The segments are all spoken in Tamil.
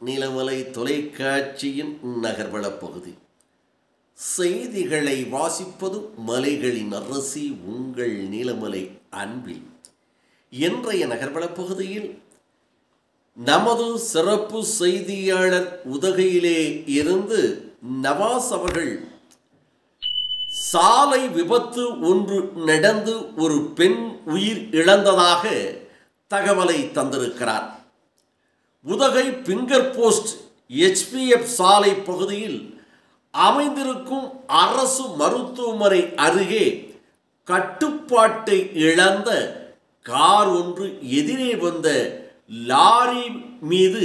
நீலமலை தொலைக்காட்சியின் நகர்வள பகுதி. செய்திகளை வாசிப்பது மலைகளின் அரசி உங்கள் நீலமலை அன்பில். இன்றைய நகர்வள பகுதியில் நமது சிறப்பு செய்தியாளர் உதகையிலே இருந்து நவாஸ் அவர்கள் சாலை விபத்து ஒன்று நடந்து ஒரு பெண் உயிர் இழந்ததாக தகவலை தந்திருக்கிறார். உதகை பிங்கர் போஸ்ட் HPF சாலை பகுதியில் அமைந்திருக்கும் அரசு மருத்துவமனை அருகே கட்டுப்பாட்டை இழந்த கார் ஒன்று எதிரே வந்த லாரி மீது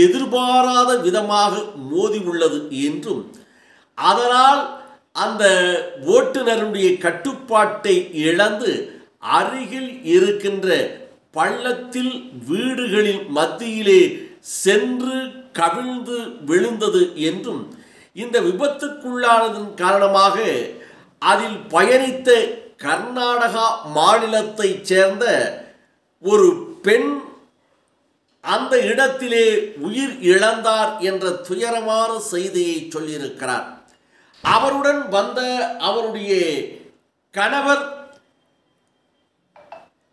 எதிர்பாராத விதமாக மோதி உள்ளது என்றும் அதனால் அந்த ஓட்டுநருடைய கட்டுப்பாட்டை இழந்து அருகில் இருக்கின்ற பள்ளத்தில் வீடுகளின் மத்தியிலே சென்று கவிழ்ந்து விழுந்தது என்றும் இந்த விபத்துக்குள்ளானதன் காரணமாக அதில் பயணித்த கர்நாடகா மாநிலத்தைச் சேர்ந்த ஒரு பெண் அந்த இடத்திலே உயிர் இழந்தார் என்ற துயரமான செய்தியை சொல்லியிருக்கிறார். அவருடன் வந்த அவருடைய கணவர்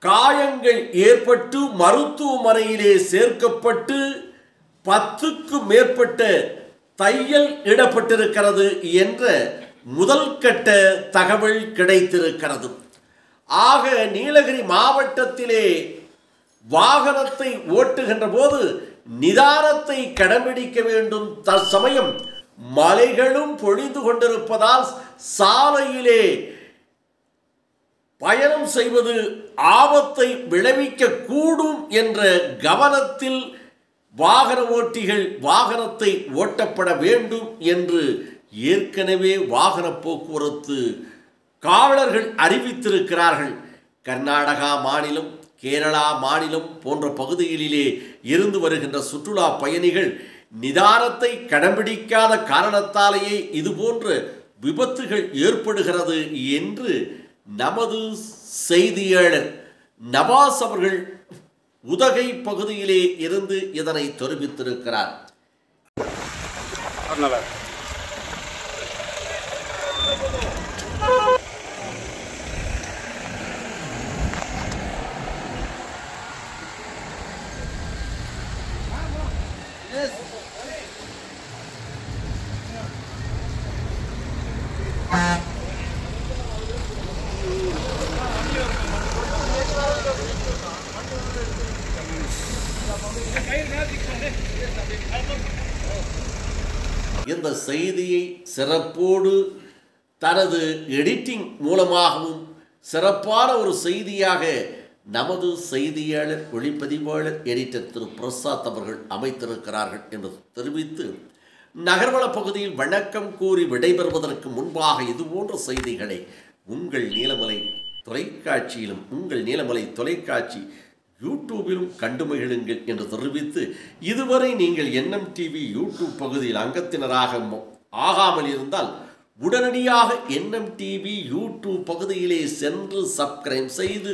காயங்கள் ஏற்பட்டு மருத்துவமனையிலே சேர்க்கப்பட்டு 10க்கு மேற்பட்ட தையல் இடப்பட்டிருக்கிறது என்ற முதல் கட்ட தகவல் கிடைத்திருக்கிறது. ஆக நீலகிரி மாவட்டத்திலே வாகனத்தை ஓட்டுகின்ற போது நிதானத்தை கடைபிடிக்க வேண்டும். தற்சமயம் மலைகளும் பொழிந்து கொண்டிருப்பதால் சாலையிலே பயணம் செய்வது ஆபத்தை விளைவிக்க கூடும் என்ற கவனத்தில் வாகன ஓட்டிகள் வாகனத்தை ஓட்டப்பட வேண்டும் என்று ஏற்கனவே வாகன போக்குவரத்து காவலர்கள் அறிவித்திருக்கிறார்கள். கர்நாடகா மாநிலம், கேரளா மாநிலம் போன்ற பகுதிகளிலே இருந்து வருகின்ற சுற்றுலா பயணிகள் நிதானத்தை கடைபிடிக்காத காரணத்தாலேயே இதுபோன்ற விபத்துகள் ஏற்படுகிறது என்று நமது செய்தியாளர் நவாஸ் அவர்கள் உதகை பகுதியிலே இருந்து இதனை தெரிவித்திருக்கிறார். இந்த செய்தியை சிறப்போடு தனது எடிட்டிங் மூலமாகவும் சிறப்பான ஒரு செய்தியாக நமது செய்தியாளர் ஒளிப்பதிவாளர் எடிட்டர் திரு பிரசாத் அவர்கள் அமைத்திருக்கிறார்கள் என்று தெரிவித்து நகர்வள பகுதியில் வணக்கம் கூறி விடைபெறுவதற்கு முன்பாக இதுபோன்ற செய்திகளை உங்கள் நீலமலை தொலைக்காட்சியிலும் உங்கள் நீலமலை தொலைக்காட்சி யூடியூபிலும் கண்டு மகிழுங்கள் என்று தெரிவித்து, இதுவரை நீங்கள் NMTV யூடியூப் பகுதியில் அங்கத்தினராக ஆகாமல் இருந்தால் உடனடியாக NMTV யூடியூப் பகுதியிலே சென்று சப்ஸ்கிரைப் செய்து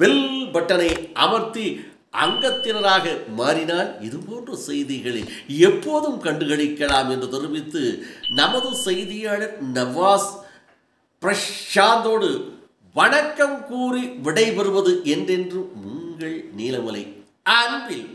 பெல் பட்டனை அமர்த்தி அங்கத்தினராக மாறினால் இதுபோன்ற செய்திகளை எப்போதும் கண்டுகளிக்கலாம் என்று தெரிவித்து நமது செய்தியாளர் நவாஸ் பிரசாந்தோடு வணக்கம் கூறி விடைபெறுவது என்றென்றும் உங்கள் நீலமலை அன்பில்.